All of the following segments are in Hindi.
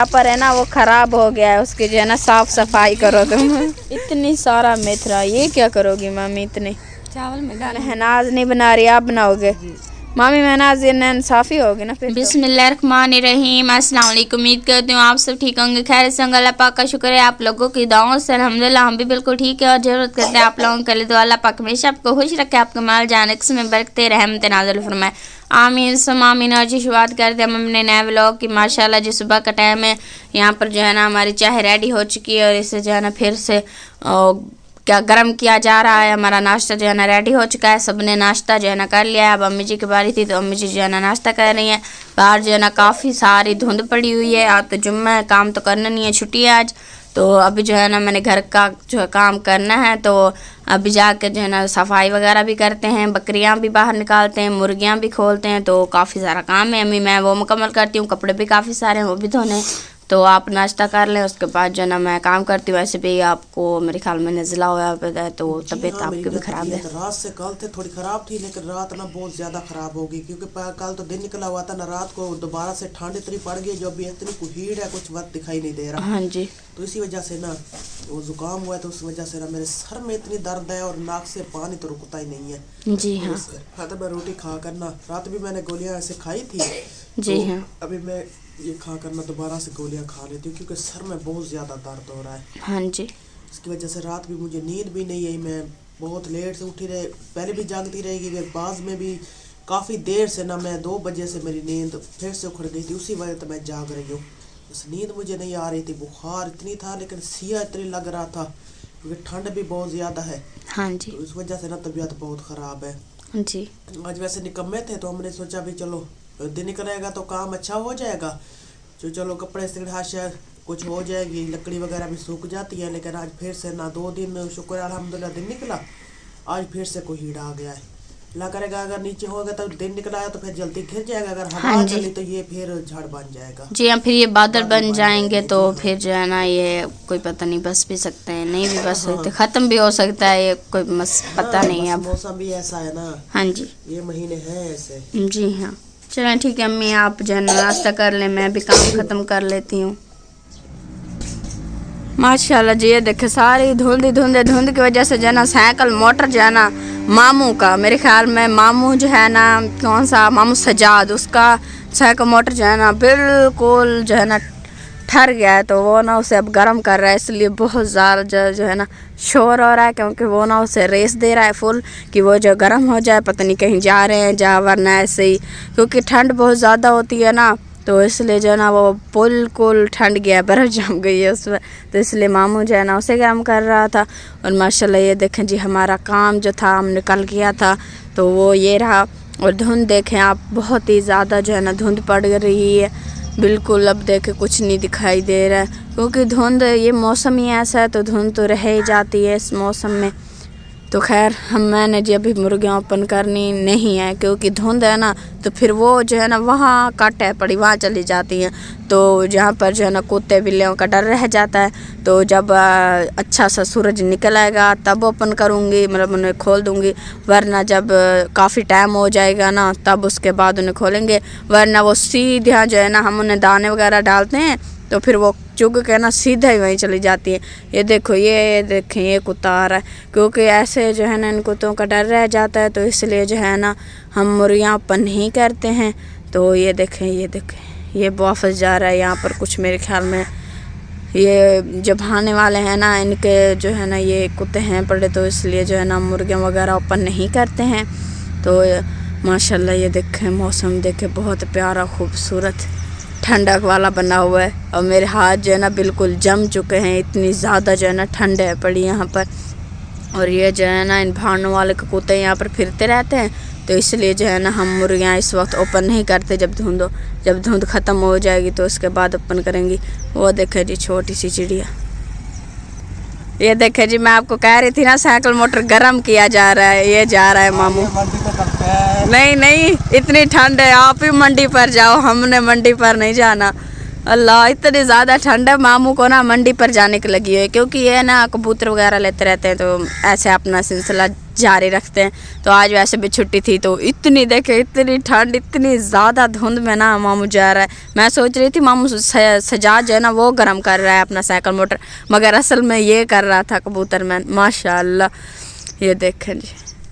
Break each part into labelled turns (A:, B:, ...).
A: यहाँ पर है ना वो खराब हो गया है, उसकी जो है ना साफ सफाई करो तुम। इतनी सारा मेथरा, ये क्या करोगी मम्मी? इतने
B: चावल में डाल।
A: महनाज नहीं बना रही, आप बनाओगे मामी? महनाज ये साफी होगी ना फिर।
B: बिस्मिल्लाहिर्रहमानिर्रहीम। अस्सलाम वालेकुम। उम्मीद करती हूँ आप सब ठीक होंगे, खैर से होंगे। अल्लाह पाक का शुक्र है आप लोगों की दुआओं से अल्हम्दुलिल्लाह हम भी बिल्कुल ठीक है। और जरूरत करते हैं आप लोगों के लिए दुआ, अल्लाह पाक हमेशा आपको खुश रखे, आपके माल जान में बरकते रहमत नाज़िल फरमाए, आमीन सम आमीन। और जी शुरुआत करते हैं हम अपने नए व्लॉग की। माशाल्लाह जी सुबह का टाइम है, यहाँ पर जो है ना हमारी चाय रेडी हो चुकी है और इसे जो है ना फिर से क्या गर्म किया जा रहा है। हमारा नाश्ता जो है ना रेडी हो चुका है, सबने नाश्ता जो है ना कर लिया है। अब अम्मी जी की बारी थी तो अम्मी जी जो है ना नाश्ता कर रही हैं। बाहर जो है ना काफ़ी सारी धुंध पड़ी हुई है, आज तो जुम्मा है, काम तो करना नहीं है, छुट्टी है आज। तो अभी जो है ना मैंने घर का जो है काम करना है, तो अभी जाकर जो है ना सफाई वगैरह भी करते हैं, बकरियां भी बाहर निकालते हैं, मुर्गियां भी खोलते हैं, तो काफ़ी सारा काम है अम्मी, मैं वो मुकम्मल करती हूँ। कपड़े भी काफ़ी सारे हैं वो भी धोने। तो आप नाश्ता कर लें, उसके बाद जो है ना मैं काम करती हूँ। वैसे भी आपको मेरे ख्याल में नज़ला हुआ है तो तबीयत आपकी भी ख़राब है।
C: रात से कल थे थोड़ी ख़राब थी, लेकिन रात ना बहुत ज़्यादा ख़राब होगी, क्योंकि कल तो दिन निकला हुआ था ना, रात को दोबारा से ठंड इतनी पड़ गई जो अभी इतनी हीट है, कुछ वक्त दिखाई नहीं दे रहा।
A: हाँ जी,
C: तो इसी वजह से ना वो जुकाम हुआ है, तो उस वजह से ना मेरे सर में इतनी दर्द है और नाक से पानी तो रुकता ही नहीं है।
A: जी हाँ।
C: हाँ, तो मैं रोटी खा करना, रात भी मैंने गोलियां ऐसे खाई थी।
A: जी
C: तो
A: हाँ।
C: अभी मैं ये खा करना दोबारा से गोलियां खा लेती हूँ, क्योंकि सर में बहुत ज़्यादा दर्द हो रहा है।
A: हाँ जी।
C: इसकी वजह से रात भी मुझे नींद भी नहीं आई, मैं बहुत लेट से उठी रहे, पहले भी जागती रहेगी, बाद में भी काफ़ी देर से ना, मैं 2 बजे से मेरी नींद फिर से उखड़ गई थी, उसी वजह से मैं जाग रही हूँ। बस नींद मुझे नहीं आ रही थी, बुखार इतनी था, लेकिन सिया इतनी लग रहा था, क्योंकि ठंड भी बहुत ज़्यादा है।
A: हाँ जी।
C: तो इस वजह से ना तबीयत बहुत ख़राब है
A: जी।
C: आज वैसे निकम्मे थे, तो हमने सोचा भी चलो दिन निकलेगा तो काम अच्छा हो जाएगा, जो चलो कपड़े सिगड़ा शायद कुछ हो जाएगी, लकड़ी वगैरह भी सूख जाती है। लेकिन आज फिर से ना 2 दिन शुक्र अल्हम्दुलिल्लाह दिन निकला, आज फिर से कोई हीट आ गया है। अल्लाह करेगा अगर नीचे होगा तो दिन निकला है तो फिर जल्दी गिर जाएगा, अगर हवा चली तो ये फिर झाड़ बन जाएगा।
A: जी हाँ, फिर ये बादल बन जाएंगे तो फिर जो है ना ये कोई पता नहीं, बस भी सकते हैं, नहीं भी बस सकते, ख़त्म भी हो सकता है, ये कोई पता नहीं है। अब
C: मौसम भी ऐसा है ना।
A: हाँ जी,
C: ये महीने हैं ऐसे।
A: जी हाँ। चलें ठीक है अम्मी, आप जो है ना नाश्ता कर लें, मैं भी काम ख़त्म कर लेती हूँ। माशाल्लाह जी, ये देखे सारी धुंध की वजह से जो है ना साइकिल मोटर जो है ना मामू का, मेरे ख्याल में मामू जो है ना, कौन सा मामू सजाद, उसका साइकिल मोटर जो है ना बिल्कुल जो है ना ठर गया है, तो वो ना उसे अब गर्म कर रहा है, इसलिए बहुत ज़्यादा जो है ना शोर हो रहा है, क्योंकि वो ना उसे रेस दे रहा है फुल कि वो जो गर्म हो जाए, पता नहीं कहीं जा रहे हैं जा, वरना ऐसे ही, क्योंकि ठंड बहुत ज़्यादा होती है ना, तो इसलिए जो है ना वो बिल्कुल ठंड गया, बर्फ़ जम गई है उसमें, तो इसलिए मामू जो है ना उसे गर्म कर रहा था। और माशाल्लाह ये देखें जी, हमारा काम जो था हम निकल गया था, तो वो ये रहा। और धुंध देखें आप, बहुत ही ज़्यादा जो है ना धुंध पड़ रही है, बिल्कुल अब देखें कुछ नहीं दिखाई दे रहा है, क्योंकि धुंध, ये मौसम ही ऐसा है, तो धुंध तो रह ही जाती है इस मौसम में। तो खैर मैंने जी अभी मुर्गियाँ ओपन करनी नहीं है, क्योंकि धुंध है ना, तो फिर वो जो है ना वहाँ काटे पड़ी वहाँ चली जाती हैं, तो जहाँ पर जो है ना कुत्ते बिल्लियों का डर रह जाता है। तो जब अच्छा सा सूरज निकल आएगा तब ओपन करूँगी, मतलब उन्हें खोल दूँगी, वरना जब काफ़ी टाइम हो जाएगा ना तब उसके बाद उन्हें खोलेंगे, वरना वो सीधा जो है ना, हम उन्हें दाने वगैरह डालते हैं तो फिर वो चुग के ना सीधा ही वहीं चली जाती है। ये देखो, ये देखें ये कुत्ता आ रहा है, क्योंकि ऐसे जो है ना इन कुत्तों का डर रह जाता है, तो इसलिए जो है ना हम मुर्गियाँ ओपन नहीं करते हैं। तो ये देखें ये वापस जा रहा है, यहाँ पर कुछ मेरे ख्याल में ये जब भाने वाले हैं ना, इनके जो है ना ये कुत्ते हैं पड़े, तो इसलिए जो है ना मुर्गियाँ वगैरह ओपन नहीं करते हैं। तो माशाल्लाह ये देखें मौसम देखें, बहुत प्यारा खूबसूरत ठंडक वाला बना हुआ है, और मेरे हाथ जो है ना बिल्कुल जम चुके हैं, इतनी ज़्यादा जो है ना ठंड है पड़ी यहाँ पर। और ये जो है ना इन भाड़ों वाले के कुत्ते यहाँ पर फिरते रहते हैं, तो इसलिए जो है ना हम मुर्गियाँ इस वक्त ओपन नहीं करते, जब धुंध ख़त्म हो जाएगी तो उसके बाद ओपन करेंगी। वो देखे जी छोटी सी चिड़िया, ये देखे जी, मैं आपको कह रही थी ना साइकिल मोटर गर्म किया जा रहा है, ये जा रहा है मामू। नहीं इतनी ठंड है, आप ही मंडी पर जाओ, हमने मंडी पर नहीं जाना। अल्लाह इतनी ज़्यादा ठंड है, मामू को ना मंडी पर जाने की लगी है, क्योंकि ये ना कबूतर वगैरह लेते रहते हैं, तो ऐसे अपना सिलसिला जारी रखते हैं। तो आज वैसे भी छुट्टी थी तो इतनी देखे इतनी ठंड इतनी ज़्यादा धुंध में ना मामू जा रहा है। मैं सोच रही थी मामू सजाद जो है ना वो गर्म कर रहा है अपना साइकिल मोटर, मगर असल में ये कर रहा था कबूतर मैन। माशाल्लाह ये देखें जी,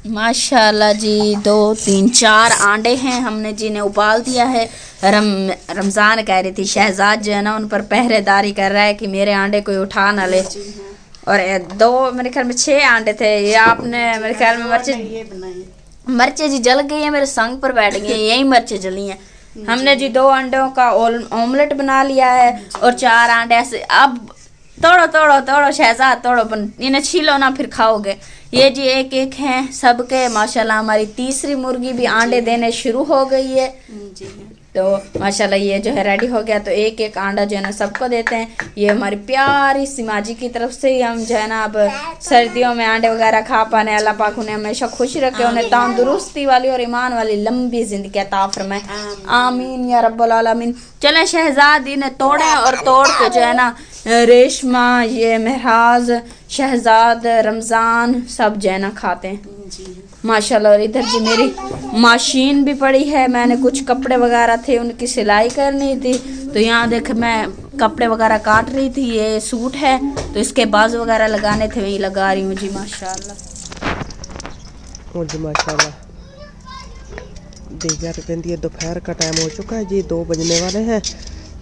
B: माशाल्लाह जी। 2 3 4 अंडे हैं, हमने जी ने उबाल दिया है। रमज़ान कह रही थी शहजाद जो है ना उन पर पहरेदारी कर रहा है कि मेरे अंडे कोई उठा ना ले। और 2 मेरे ख्याल में 6 अंडे थे। ये आपने मेरे ख्याल में मर्चे जी जल गई है, मेरे संग पर बैठ गई है, यही मर्चे जली हैं। हमने जी 2 अंडों का ऑमलेट बना लिया है और 4 अंडे ऐसे। अब तोड़ो शहजाद तोड़ो, इन्हें छीलो ना फिर खाओगे। ये जी एक एक हैं सबके। माशाल्लाह हमारी तीसरी मुर्गी भी अंडे देने शुरू हो गई है। तो माशाल्लाह ये जो है रेडी हो गया। तो एक एक अंडा जो है ना सबको देते हैं। ये हमारी प्यारी सिमाजी की तरफ से ही हम जो है ना अब सर्दियों में अंडे वगैरह खा पाने। अल्लाह पाक उन्हें हमेशा खुश रखे, उन्हें तंदुरुस्ती वाली और ईमान वाली लंबी जिंदगी अता फरमाए, आमीन या रब्बुल आलमीन। चले शहजाद इन्हें तोड़े और तोड़ के जो है ना रेशमा, ये महराज, शहजाद, रमज़ान सब जो है ना खाते हैं माशाल्लाह। और इधर जी मेरी मशीन भी पड़ी है, मैंने कुछ कपड़े वगैरह थे उनकी सिलाई करनी थी। तो यहाँ देख मैं कपड़े वगैरह काट रही थी। ये सूट है तो इसके बाजू वगैरह लगाने थे, वही लगा रही हूँ जी माशाल्लाह।
C: और जी माशाल्लाह देखिए कहती है दोपहर का टाइम हो चुका है जी, 2 बजने वाले हैं।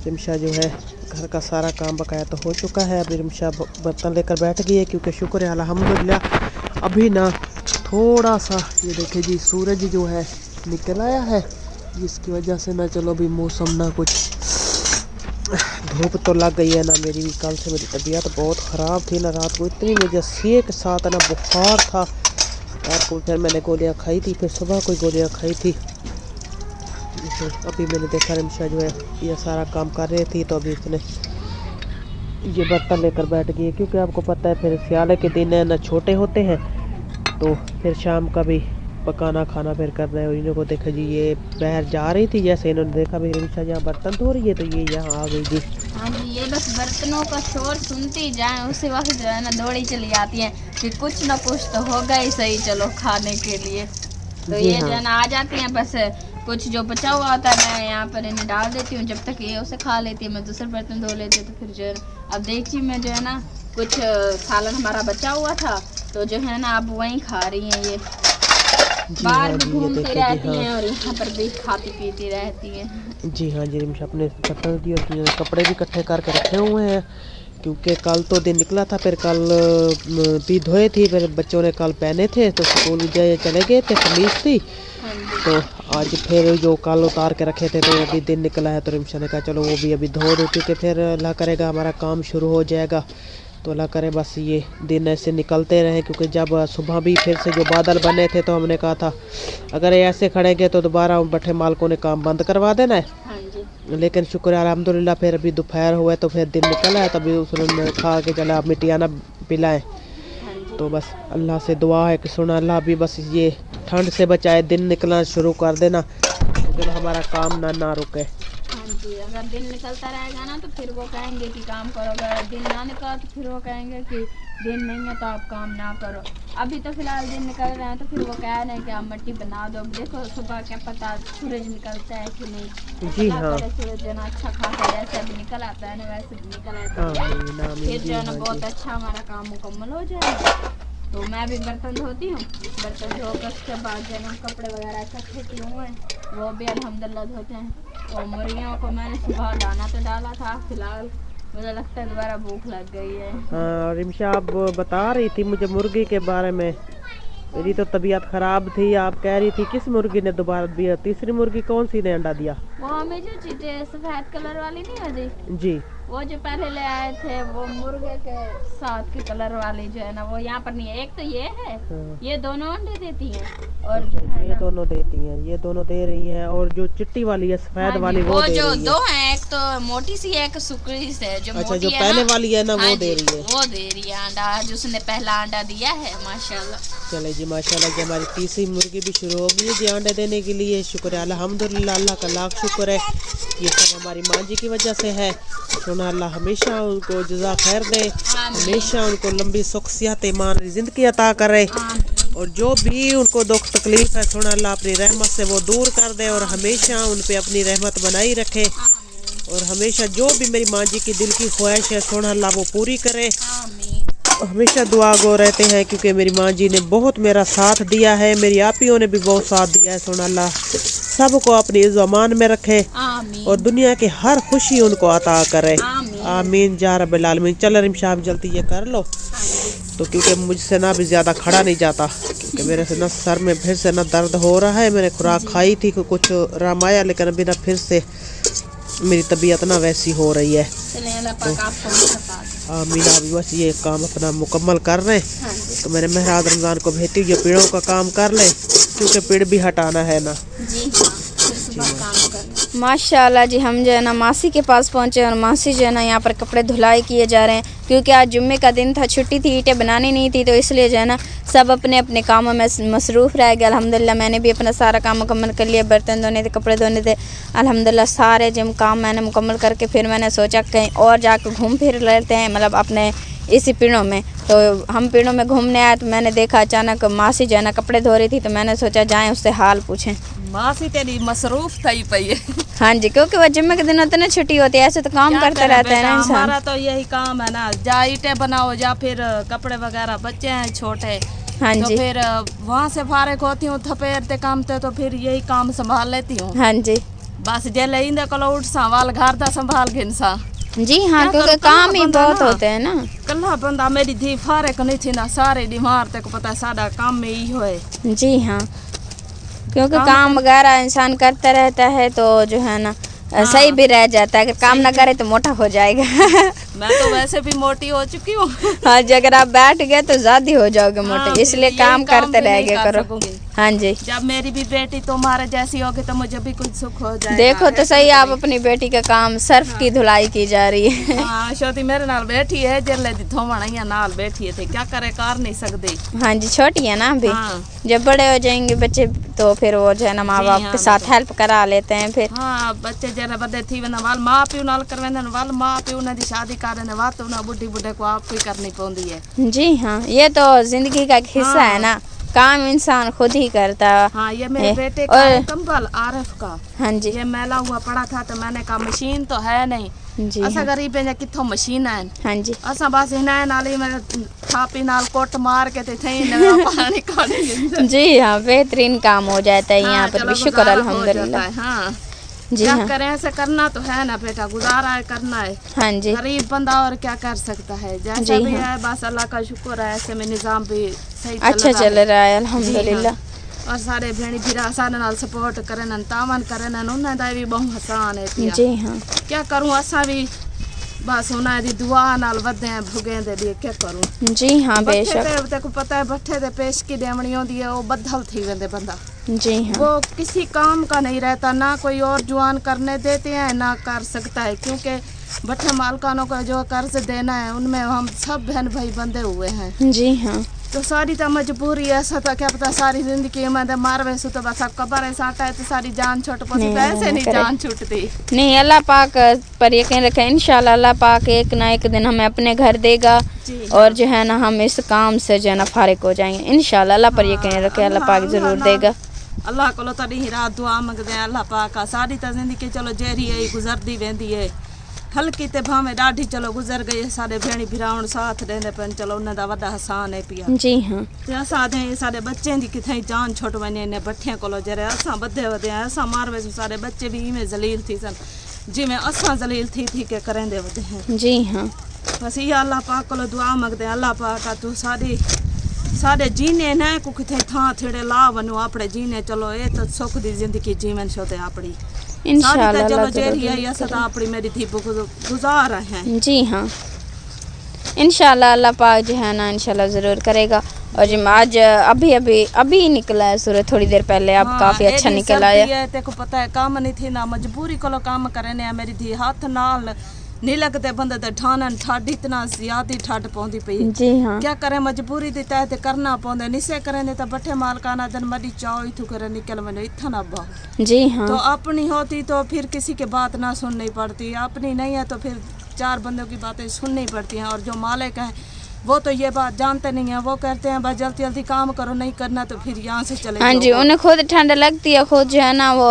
C: रिमशा जो है घर का सारा काम बकाया तो हो चुका है। अभी रिमशा बर्तन लेकर बैठ गई है क्योंकि शुक्र है अल्हम्दुलिल्लाह अभी ना थोड़ा सा ये देखिए जी सूरज जो है निकल आया है, जिसकी वजह से ना चलो अभी मौसम ना कुछ धूप तो लग गई है ना। मेरी भी कल से मेरी तबीयत बहुत ख़राब थी ना, रात को इतनी मुझे सीए के साथ ना बुखार था। रात को फिर मैंने गोलियां खाई थी, फिर सुबह कोई गोलियां खाई थी। तो अभी मैंने देखा रिमशा जो है ये सारा काम कर रही थी, तो अभी उसने ये बर्तन लेकर बैठ गई क्योंकि आपको पता है फिर सियाले के दिन है ना छोटे होते हैं तो फिर शाम का भी पकाना खाना फिर करना है। और इन्हों को देखा जी ये बाहर जा रही थी, जैसे इन्होंने देखा भी रिमशा यहाँ बर्तन धो रही है तो ये यहाँ आ गई जी।
B: हाँ जी, ये बस बर्तनों का शोर सुनती जाए उसी वक्त जो है ना दौड़ी चली आती हैं कि कुछ ना कुछ तो होगा ही सही चलो खाने के लिए। तो ये जो है ना आ जाती हैं, बस कुछ जो बचा हुआ होता है मैं यहाँ पर इन्हें डाल देती हूँ। जब तक ये उसे खा लेती है मैं दूसरे बर्तन धो लेती हूँ। तो फिर जो है अब देखिए मैं जो है ना कुछ सालन हमारा बचा हुआ था तो जो है ना अब वहीं खा रही हैं। ये बाहर भी घूमती रहती हैं और यहाँ पर भी खाती पीती रहती हैं।
C: जी हाँ जी, रिमशा अपने बर्तन दिए और कपड़े भी इकट्ठे करके रखे हुए हैं क्योंकि कल तो दिन निकला था, फिर कल भी धोए थी, फिर बच्चों ने कल पहने थे तो स्कूल चले गए थे, खमीस थी। तो आज फिर जो कल उतार के रखे थे तो अभी दिन निकला है तो रिमशा ने कहा चलो वो भी अभी धो दो क्योंकि फिर अल्लाह करेगा हमारा काम शुरू हो जाएगा। तो अल्लाह करे बस ये दिन ऐसे निकलते रहे क्योंकि जब सुबह भी फिर से जो बादल बने थे तो हमने कहा था अगर ये ऐसे खड़ेंगे तो दोबारा बट्ठे मालकों ने काम बंद करवा देना है। लेकिन शुक्र है अल्हम्दुलिल्लाह फिर अभी दोपहर हुआ तो फिर दिन निकला है, तभी उसने खा के चला मिट्टियाना पिलाएं। तो बस अल्लाह से दुआ है कि सुना अल्लाह भी बस ये ठंड से बचाए, दिन निकलना शुरू कर देना तो हमारा काम ना रुके।
B: हाँ जी, अगर दिन निकलता रहेगा ना तो फिर वो कहेंगे कि काम करो, अगर दिन ना निकला तो फिर वो कहेंगे कि दिन नहीं है तो आप काम ना करो। अभी तो फिलहाल दिन निकल रहे हैं तो फिर वो कह रहे हैं कि आप मिट्टी बना दो। देखो सुबह क्या पता सूरज निकलता है कि नहीं।
C: जी हाँ,
B: सूरज जो ना अच्छा खासा जैसे अभी निकल आता है ना वैसे निकल आता है, फिर जो है ना बहुत अच्छा हमारा काम मुकम्मल हो जाएगा। तो मैं भी बर्तन धोती हूँ, बर्तन धोकर उसके बाद जो है कपड़े वगैरह इकट्ठे किए हुए हैं वो भी अल्हम्दुलिल्लाह धोते हैं। और मुर्गियों को मैंने सुबह दाना तो डाला था, फिलहाल मुझे लगता है दोबारा भूख लग गई है।
C: हाँ रिमशा आप बता रही थी मुझे मुर्गी के बारे में, मेरी तो तबीयत खराब थी, आप कह रही थी किस मुर्गी ने दोबारा दिया, तीसरी मुर्गी कौन सी ने अंडा दिया?
B: वो हमें जो चीज़ें सफ़ेद कलर वाली नहीं है
C: जी,
B: वो जो पहले ले आए थे वो मुर्गे के साथ की कलर वाली जो है ना वो यहाँ पर नहीं है। एक तो ये है, ये दोनों अंडे देती हैं और जो है
C: ये दोनों देती हैं, ये दोनों दे रही हैं। और जो चिट्टी वाली है सफेद वाली वो दे
B: जो
C: रही है।
B: दो हैं, एक तो मोटी सी है एक सुकड़ी से जो
C: अच्छा,
B: मोटी
C: जो
B: है
C: पहले
B: ना,
C: वाली है ना वो दे रही है,
B: वो दे रही है अंडा। आज उसने पहला अंडा दिया है माशाल्लाह।
C: चले जी माशाल्लाह जी, हमारी तीसरी मुर्गी भी शुरू हो गई है जी अंडे देने के लिए। शुक्र है अल्हम्दुलिल्लाह, अल्लाह का लाख शुक्र है, ये सब हमारी माँ जी की वजह से है। सुना अल्लाह हमेशा उनको जज़ा खैर दे, हमेशा उनको लंबी सुख सेहत ईमान जिंदगी अता करे। और जो भी उनको दुख तकलीफ है सुन अल्लाह अपनी रहमत से वो दूर कर दे और हमेशा उन पे अपनी रहमत बनाई रखे और हमेशा जो भी मेरी माँ जी की दिल की ख्वाहिश है सुन अल्लाह वो पूरी करे। हमेशा दुआ गो रहते हैं क्योंकि मेरी माँ जी ने बहुत मेरा साथ दिया है, मेरी आपियों ने भी बहुत साथ दिया है। सुन अल्लाह सबको अपनी ज़मान में रखे और दुनिया की हर खुशी उनको अता करे। आमीन या रब्बिल आलमीन। चल रिमशा आप जल्दी ये कर लो तो क्योंकि मुझसे ना भी ज़्यादा खड़ा नहीं जाता क्योंकि मेरे से ना सर में फिर से ना दर्द हो रहा है। मैंने खुराक खाई थी कुछ आराम आया लेकिन अभी ना फिर से मेरी तबीयत ना वैसी हो रही है। आमीन। अभी बस ये काम अपना मुकम्मल कर रहे हैं तो मेरे महराज रमज़ान को भेजती हूँ ये पेड़ों का काम कर लें क्योंकि पेड़ भी हटाना है ना।
A: माशाल्लाह जी, हम जो है ना मासी के पास पहुँचे और मासी जो है ना यहाँ पर कपड़े धुलाई किए जा रहे हैं क्योंकि आज जुम्मे का दिन था, छुट्टी थी, ईंटें बनानी नहीं थी तो इसलिए जो है ना सब अपने अपने कामों में मसरूफ़ रह गए। अल्हम्दुलिल्लाह मैंने भी अपना सारा काम मुकम्मल कर लिया। बर्तन धोने थे, कपड़े धोने थे, अल्हम्दुलिल्लाह सारे जिम काम मैंने मुकम्मल करके फिर मैंने सोचा कहीं और जाकर घूम फिर लेते हैं, मतलब अपने इसी पेड़ों में। तो हम पेड़ों में घूमने आए तो मैंने देखा अचानक मासी जो है ना कपड़े धो रही थी तो मैंने सोचा जाएँ उससे हाल पूछें।
D: मासी तेरी मसरूफ थी पई है।
A: हाँ जी, क्योंकि वह जुम्मे के दिनों तो ना छुट्टी होती है, ऐसे तो काम करते रहते हैं ना इंसान।
D: हमारा तो यही काम है ना, जा ईंटें बनाओ या फिर कपड़े वगैरह, बच्चे हैं छोटे।
A: हाँ
D: तो
A: जी,
D: फिर वहाँ से फारिग होती हूँ थपेरते काम ते तो फिर यही काम संभाल लेती हूँ।
A: हाँ जी,
D: बस जेले इंदे को उठ सा वाल घर दा संभाल के इंसान
A: जी हाँ, क्योंकि काम ही बहुत होते हैं ना।
D: कल्ला बंदा मेरी धी फारिग नहीं थी ना, सारे बीमार ते को पता सारा काम में ही होए।
A: जी हाँ, क्योंकि काम वगैरह इंसान करता रहता है तो जो है ना सही भी रह जाता है। अगर काम ना करे तो मोटा हो जाएगा।
D: मैं तो वैसे भी मोटी हो चुकी हूँ।
A: हाँ जी, अगर आप बैठ गए तो ज्यादा हो जाओगे मोटे, इसलिए काम करते रह गए करो। हाँ जी,
D: जब मेरी भी बेटी तुम्हारे जैसी होगी तो मुझे भी कुछ सुख हो जाएगा।
A: देखो तो सही, आप अपनी बेटी का काम सर्फ की धुलाई की जा रही है।
D: हाँ, छोटी मेरे नाल बैठी है, जल्ले दी थोमणिया नाल बैठी है, क्या करे कर नहीं सकती।
A: हाँ जी, छोटी है ना अभी।
D: हाँ।
A: जब बड़े हो जाएंगे बच्चे तो फिर वो जो है ना माँ बाप के साथ हेल्प करा लेते हैं फिर।
D: हाँ, बच्चे जरा बड़े थी वना वाल माँ प्यो नाल करवेंदे वाल माँ प्यो ने दी शादी करने वात ना बुढ़ी बुढ़े को आप ही करनी पौंदी है।
A: जी हाँ, ये तो जिंदगी का एक हिस्सा है ना, काम इंसान खुद ही करता है।
D: हाँ, ये मेरे बेटे का है कंबल आरफ का।
A: हाँ जी,
D: ये मैला हुआ पड़ा था तो मैंने कहा मशीन तो है नहीं,
A: जी
D: असा
A: हाँ,
D: गरीब है किथों मशीन है।
A: हाँ जी,
D: असा बस हिना नाली में थापी नाल कोट मार के ते थई न पानी काढ़ी।
A: जी हाँ, बेहतरीन काम हो जाता है यहाँ पर
D: चलो
A: भी, शुक्र
D: गुजारा हो
A: अल्हम्दुलिल्लाह।
D: जाता है। हाँ,
A: जी
D: क्या
A: हाँ,
D: करें, ऐसे करना तो है ना बेटा, गुजारा है करना है।
A: हाँ जी,
D: गरीब बंदा और क्या कर सकता है, जैसा
A: जी
D: भी
A: हाँ।
D: है बस अल्लाह का शुक्र है, ऐसे में निजाम भी सही
A: अच्छा
D: रहा
A: चल
D: है।
A: रहा है अल्हम्दुलिल्लाह।
D: और सारे भेणी फिरा सारे नाल सपोर्ट करन तावन करन उन्हें दा भी बहुत हसान है पिया।
A: जी हाँ,
D: क्या करूं, असा भी बस उन्हें दी दुआ नाल वधे हैं भुगे दे दी, क्या करूं।
A: जी हाँ,
D: बट्ठे
A: बेशक।
D: ते को पता है बट्ठे ते पेश की देवनी होती है, वो बदल थी वेंदे बंदा,
A: जी हाँ,
D: वो किसी काम का नहीं रहता, ना कोई और जुआन करने देते हैं ना कर सकता है, क्योंकि भट्टे मालकानों का जो कर्ज देना है उनमें हम सब बहन भाई बंधे हुए हैं।
A: जी हाँ,
D: तो सारी तो मजबूरी है, ऐसा तो क्या पता सारी जिंदगी में मारवे सु तो बस कबर है साटा है तो सारी जान छूट पसी,
A: नहीं,
D: पैसे नहीं
A: करे।
D: जान छूटती।
A: नहीं, अल्लाह पाक पर यकीन रखें, इंशाल्लाह अल्लाह पाक एक ना एक दिन हमें अपने घर देगा
D: जी
A: और जो है ना हम इस काम से जो है ना फारिग हो जाएंगे इंशाल्लाह। अल्लाह पर यकीन रखें, अल्लाह पाक जरूर देगा।
D: अल्लाह को तड़ी रात दुआ मंगदे हैं अल्लाह पाक सारी तो जिंदगी चलो जेरी है गुजरती वेंदी है, हल्की ते भावे ॾाढी चलो गुजर गई है, सारे भेणी भिरावण साथ देंदे पन, चलो उन्हें दा वड्डा हसान है पिया।
A: जी हाँ,
D: ते असां दे सारे बच्चे दी किथे जान छुट वने ने बठियां कोलो जरे असां बधे वधे असां मारवे सारे बच्चे भी इवें जलील थी सन जिवें असां जलील थी के करेंदे वधे हैं।
A: जी हाँ,
D: बस ये अल्लाह पाक को दुआ मंगदे हैं, अल्लाह पाक तू सारे जीने न को किथे थां थेड़े ला वनो अपने जीने, चलो ये तो सुख दी जिंदगी जीवन शोते अपनी
A: इंशाल्लाह
D: चलो
A: अल्लाह
D: जेरी
A: जरूर
D: है ऐसा तो अपनी मेरी थी गुजार रहे हैं।
A: जी हाँ, इंशाल्लाह अल्लाह पाक जो है ना इंशाल्लाह ज़रूर करेगा। और जी आज अभी निकला है सूरज थोड़ी देर पहले, अब
D: हाँ,
A: काफ़ी अच्छा
D: एडी
A: निकल आया।
D: सर्दी है, तेको पता है काम नहीं थी ना, मजबूरी को काम करने मेरी थी हाथ नाल नहीं लगते बंदे ते ठानन ठड इतना ज्यादा ठड पौंदी पई।
A: जी हाँ,
D: क्या करे मजबूरी दे तहत करना पौंदे, निसे करेंदे तो बठे मालकाना दिन मरी चाओ इथु करे निकल वने इथा ना बा।
A: जी हाँ,
D: तो अपनी होती तो फिर किसी की बात ना सुननी पड़ती, अपनी नहीं है तो फिर चार बंदों की बातें सुननी पड़ती हैं, और जो मालिक है वो तो ये बात जानते नहीं है, वो कहते हैं बस जल्दी जल्दी काम करो, नहीं करना तो फिर यहाँ से चले
A: हाँ जी,
D: जाओ।
A: उन्हें खुद ठंड लगती है, खुद जो है ना वो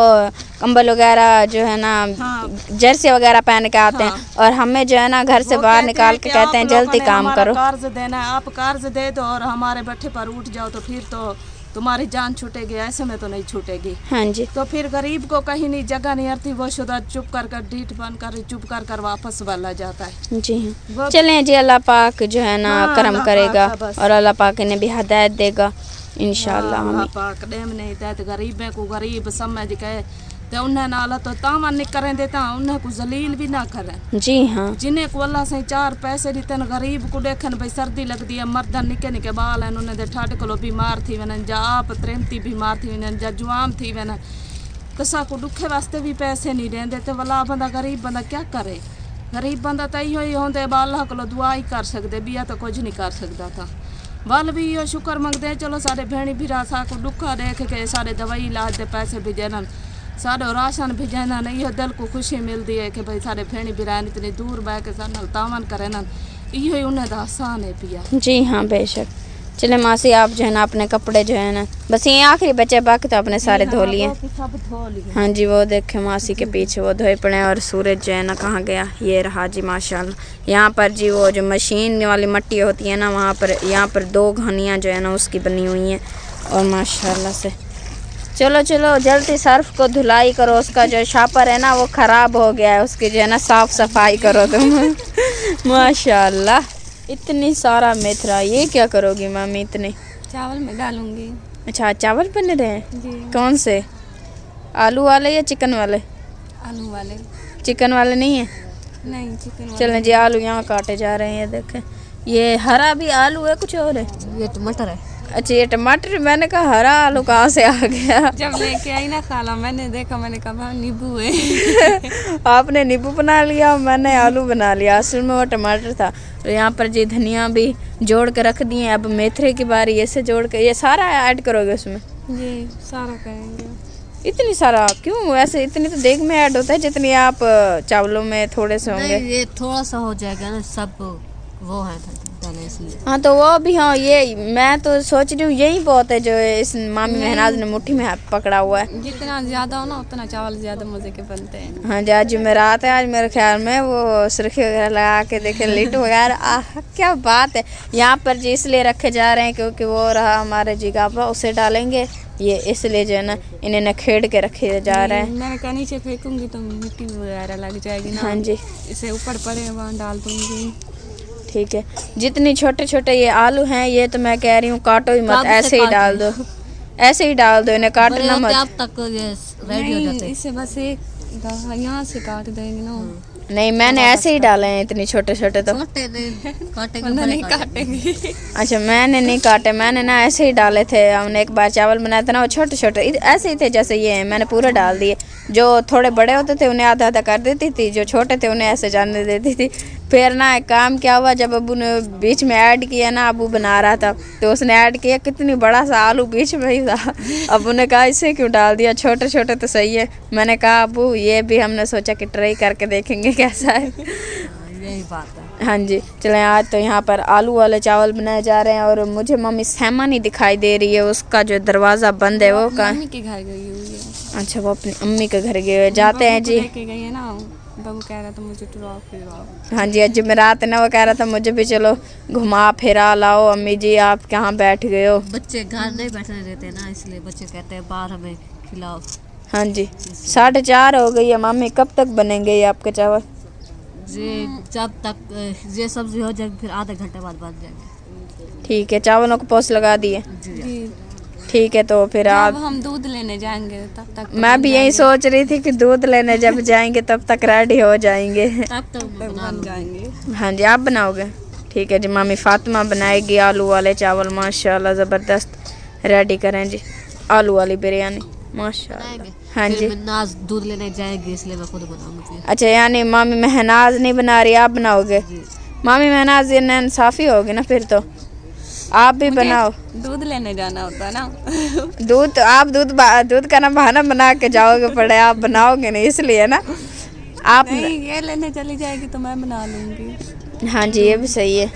A: कंबल वगैरह जो है ना
D: हाँ।
A: जर्सी वगैरह पहन के आते हैं, और हमें जो है ना घर से
D: वो
A: बाहर
D: कहते
A: निकाल
D: हैं
A: के
D: कि
A: कहते हैं
D: आप लोगों
A: जल्दी
D: ने
A: काम
D: हमारा
A: करो।
D: कर्ज देना है, आप कर्ज दे दो और हमारे बैठे पर उठ जाओ तो फिर तो तुम्हारी जान छूटेगी, ऐसे में तो नहीं छूटेगी।
A: हाँ जी,
D: तो फिर गरीब को कहीं नहीं जगह नहीं आती, वो शुदा चुप कर डीठ बन कर चुप कर वापस वाला जाता है।
A: जी हाँ।
D: वो
A: चलें जी, अल्लाह पाक जो है ना
D: हाँ,
A: करम
D: अल्लाह
A: करेगा,
D: पाक का बस।
A: और अल्लाह पाक इन्हें भी हिदायत देगा इंशाल्लाह।
D: अल्लाह
A: आमीन।
D: पाक डेम नहीं देते गरीबे को गरीब समझ के, तो उन्हें नाला तो तामा नहीं करें देता, उन्हें को जलील भी ना करें।
A: जी हाँ,
D: जिन्हें को अल्लाह से 4 पैसे देते न, गरीब को देखन भाई सर्दी लगती है, मर्दन निके निके बाल हैं, उन्हें दे ठाट कलो बीमार थी वनन, जा आप त्रेमती बीमार थी वनन, जा जुआम थी वनन, कसा को दुखे वास्ते भी पैसे नहीं देंदे, तो वाला बंदा गरीब बंदा क्या करे। गरीब बंदा तो इहो ही होंदे अल्लाह को दुआ ही कर सकते, बिया तो कुछ नहीं कर सकता था। वल भी इहो शुक्र मंगते हैं, चलो सारे भेणी भीरा साको दुखा देख के सारे दवाई इलाज दे पैसे भेजन, सारे राशन भेजना, इहो दिल को खुशी मिलती है कि भाई सारे भेणी भीरा इतनी दूर बह के सारे नाल तावन करे न, इहो ही उन्हें दा आसान है पिया।
A: जी हाँ, बेशक। चले मासी, आप जो है ना अपने कपड़े जो है ना बस ये आखिरी बचे, बाकी तो आपने सारे धो लिए।
D: सब धो लिए।
A: हाँ जी, वो देखे मासी के पीछे वो धोए पड़े हैं, और सूरज जो है ना कहाँ गया, ये रहा जी माशाल्लाह। यहाँ पर जी वो जो मशीन वाली मट्टी होती है ना, वहाँ पर यहाँ पर 2 घनियाँ जो है ना उसकी बनी हुई हैं, और माशाल्लाह से। चलो चलो जल्दी सर्फ को धुलाई करो, उसका जो शापर है ना वो ख़राब हो गया है, उसकी जो है ना साफ़ सफाई करो तुम। माशाल्लाह, इतनी सारा मेथरा, ये क्या करोगी मम्मी इतने?
B: चावल में डालूंगी।
A: अच्छा, चावल बन रहे हैं?
B: जी।
A: कौन से, आलू वाले या चिकन वाले?
B: आलू वाले।
A: चिकन वाले नहीं है?
B: नहीं, चिकन वाले।
A: चलें जी, आलू यहाँ काटे जा रहे हैं, देखें ये हरा भी आलू है, कुछ और है?
B: ये टमाटर है।
A: अच्छा, ये टमाटर, मैंने कहा हरा आलू कहाँ से आ गया?
B: जब लेके आई ना खाला, मैंने देखा, मैंने कहा नींबू है।
A: आपने नींबू बना लिया, मैंने आलू बना लिया, असल में वो टमाटर था। तो यहाँ पर जी धनिया भी जोड़ के रख दिए, अब मेथरे की बारी, ऐसे जोड़ के ये सारा ऐड करोगे उसमें?
B: जी, सारा करेंगे।
A: इतनी सारा क्यों? वैसे इतनी तो देग में ऐड होता है जितनी आप चावलों में थोड़े से होंगे।
E: ये थोड़ा सा हो जाएगा ना, सब वो है डाले इसलिए।
A: हाँ तो वो भी, हाँ ये मैं तो सोच रही हूँ यही बहुत है जो इस मामी महनाज ने मुट्ठी में पकड़ा हुआ है।
B: जितना ज्यादा हो ना उतना चावल ज्यादा मजे के बनते हैं।
A: हाँ जी, आज जुमेरात है, आज मेरे ख्याल में वो सुर्खी वगैरह लगा के देखे, लिट्टू वगैरह, आह क्या बात है। यहाँ पर जी इसलिए रखे जा रहे हैं क्योंकि वो रहा हमारे जी गापा, उसे डालेंगे ये, इसलिए जो है ना इन्हें नखेड़ के रखे जा रहे हैं।
B: मैंने कहा नीचे फेंकूंगी तो मिट्टी वगैरह लग जाएगी ना।
A: हाँ जी,
B: इसे ऊपर पड़े वहाँ डाल दूंगी।
A: ठीक है। जितने छोटे छोटे ये आलू हैं, ये तो मैं कह रही हूँ काटो ही मत, ऐसे ही डाल दो, ऐसे ही डाल दो, इन्हें काटना मत।
E: अब तक ये रेडी हो जाते हैं।
B: इसे बस एक यहाँ से काट देंगे ना।
A: नहीं, मैंने ऐसे ही डाले हैं इतने छोटे छोटे तो।
E: छोटे काटेंगे,
B: वरना नहीं
E: बड़े
B: काटेंगे।
A: अच्छा, मैंने नहीं काटे, मैंने ना ऐसे ही डाले थे। हमने एक बार चावल बनाया था ना, वो छोटे छोटे ऐसे ही थे जैसे ये हैं, मैंने पूरे डाल दिए। जो थोड़े बड़े होते थे उन्हें आधा आधा कर देती थी, जो छोटे थे उन्हें ऐसे जाने देती थी। फिर ना एक काम क्या हुआ, जब अबू ने बीच में ऐड किया ना, अबू बना रहा था तो उसने ऐड किया, कितनी बड़ा सा आलू बीच में ही था। अबू ने कहा इसे क्यों डाल दिया, छोटे छोटे तो सही है। मैंने कहा अबू ये भी हमने सोचा कि ट्राई करके देखेंगे कैसा है।
E: यही बात है।
A: हाँ जी, चलें आज तो यहाँ पर आलू वाले चावल बनाए जा रहे हैं, और मुझे मम्मी सहमा नहीं दिखाई दे रही है, उसका जो दरवाज़ा बंद है वो कहाँ?
B: मम्मी के घर गई हुई है।
A: अच्छा, वो अपनी अम्मी के घर गए हुए, जाते हैं जी।
B: लेके गई है ना, बाबू कह रहा था मुझे टुराओ फिराओ।
A: हाँ जी, आज जुमेरात है ना, वो कह रहा था मुझे भी चलो घुमा फिरा लाओ। अम्मी जी आप कहाँ बैठ गए हो?
E: बच्चे घर नहीं बैठने देते ना, इसलिए बच्चे कहते हैं बाहर हमें खिलाओ।
A: हाँ जी, 4:30 हो गई है मम्मी, कब तक बनेंगे ये आपके चावल?
E: ये जब तक ये सब्जी हो जाएगी फिर आधे घंटे बाद बन जाएंगे।
A: ठीक है, चावलों को पोस्ट लगा दिए।
B: जी।
A: ठीक है, तो फिर
B: जब
A: आप,
B: हम दूध लेने जाएंगे तब तक
A: मैं भी यही सोच रही थी कि दूध लेने जब जाएंगे तब तक रेडी हो जाएंगे।
E: तब तक बना
B: बन जाएंगे।
A: हाँ जी, आप बनाओगे? ठीक है जी, मामी फातिमा बनाएगी आलू वाले चावल, माशाल्लाह ज़बरदस्त। रेडी करें जी आलू वाली बिरयानी, माशाल्लाह। हाँ जी,
E: फिर नाज दूध लेने जाएगी इसलिए मैं खुद बनाऊंगी।
A: अच्छा, यानी मामी महनाज नहीं बना रही, आप बनाओगे? मामी महनाज ये नाइंसाफ़ी होगी ना फिर तो, आप भी बनाओ।
B: दूध लेने जाना होता है ना।
A: दूध, आप दूध का ना बहाना बना के जाओगे पड़े, आप बनाओगे नहीं, इसलिए ना आप।
B: नहीं, ये लेने चली जाएगी तो मैं बना लूंगी।
A: हाँ जी, ये भी सही है।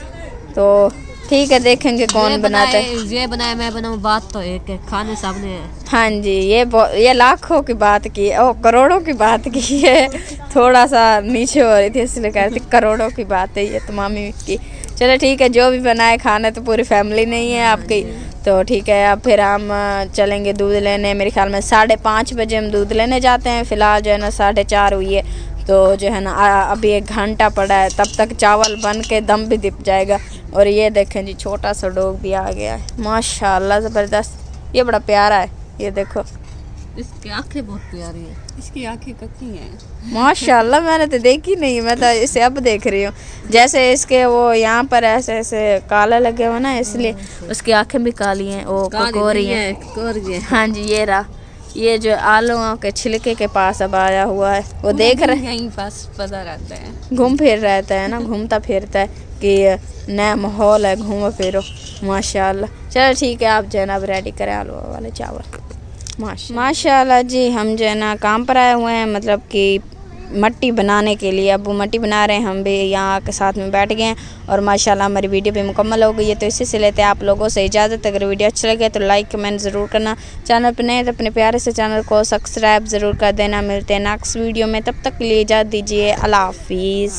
A: तो ठीक है, देखेंगे कौन बनाता है।
E: ये बनाए मैं बनाऊँ, बात तो एक है, खाने सामने है।
A: हाँ जी, ये लाखों की बात की, ओ करोड़ों की बात की है। थोड़ा सा नीचे हो रही थी इसलिए कह रही थी करोड़ों की बात है ये तो मामी की। चलो ठीक है, जो भी बनाए खाना तो पूरी फैमिली नहीं है आपकी, तो ठीक है। अब फिर हम चलेंगे दूध लेने। मेरे ख्याल में 5:30 बजे हम दूध लेने जाते हैं। फ़िलहाल जो है ना 4:30 हुई है, तो जो है ना अभी 1 घंटा पड़ा है, तब तक चावल बन के दम भी दिप जाएगा। और ये देखें जी, छोटा सा डॉग भी आ गया है, माशाल्लाह ज़बरदस्त। ये बड़ा प्यारा है, ये देखो,
E: इसकी आंखें बहुत प्यारी है।
D: इसकी आंखें कच्ची हैं।
A: माशाल्लाह। मैंने तो देखी नहीं, मैं तो इसे अब देख रही हूँ। जैसे इसके वो यहाँ पर ऐसे ऐसे काला लगे हुआ ना, इसलिए उसकी आंखें भी काली हैं, वो कोरी हैं। हाँ जी, ये रहा, ये जो आलूओं के छिलके के पास अब आया हुआ है, वो देख रहे
D: यहीं पास पता रहता है,
A: घूम फिर रहता है ना, घूमता फिरता है कि नया माहौल है, घूमो फिरो। माशाल्लाह। चलो ठीक है, आप जो है ना अब रेडी करें आलू वाले चावल। माशाल्लाह जी, हम जो है ना काम पर आए हुए हैं, मतलब कि मट्टी बनाने के लिए। अब वो मट्टी बना रहे हैं, हम भी यहाँ के साथ में बैठ गए हैं। और माशाल्लाह हमारी वीडियो भी मुकम्मल हो गई है, तो इसी से लेते हैं आप लोगों से इजाज़त। अगर वीडियो अच्छा लगे तो लाइक कमेंट ज़रूर करना, चैनल पर नए तो अपने प्यारे से चैनल को सब्सक्राइब ज़रूर कर देना। मिलते हैं नेक्स्ट वीडियो में, तब तक के लिए इजाज़त दीजिए। अल्लाह हाफिज़।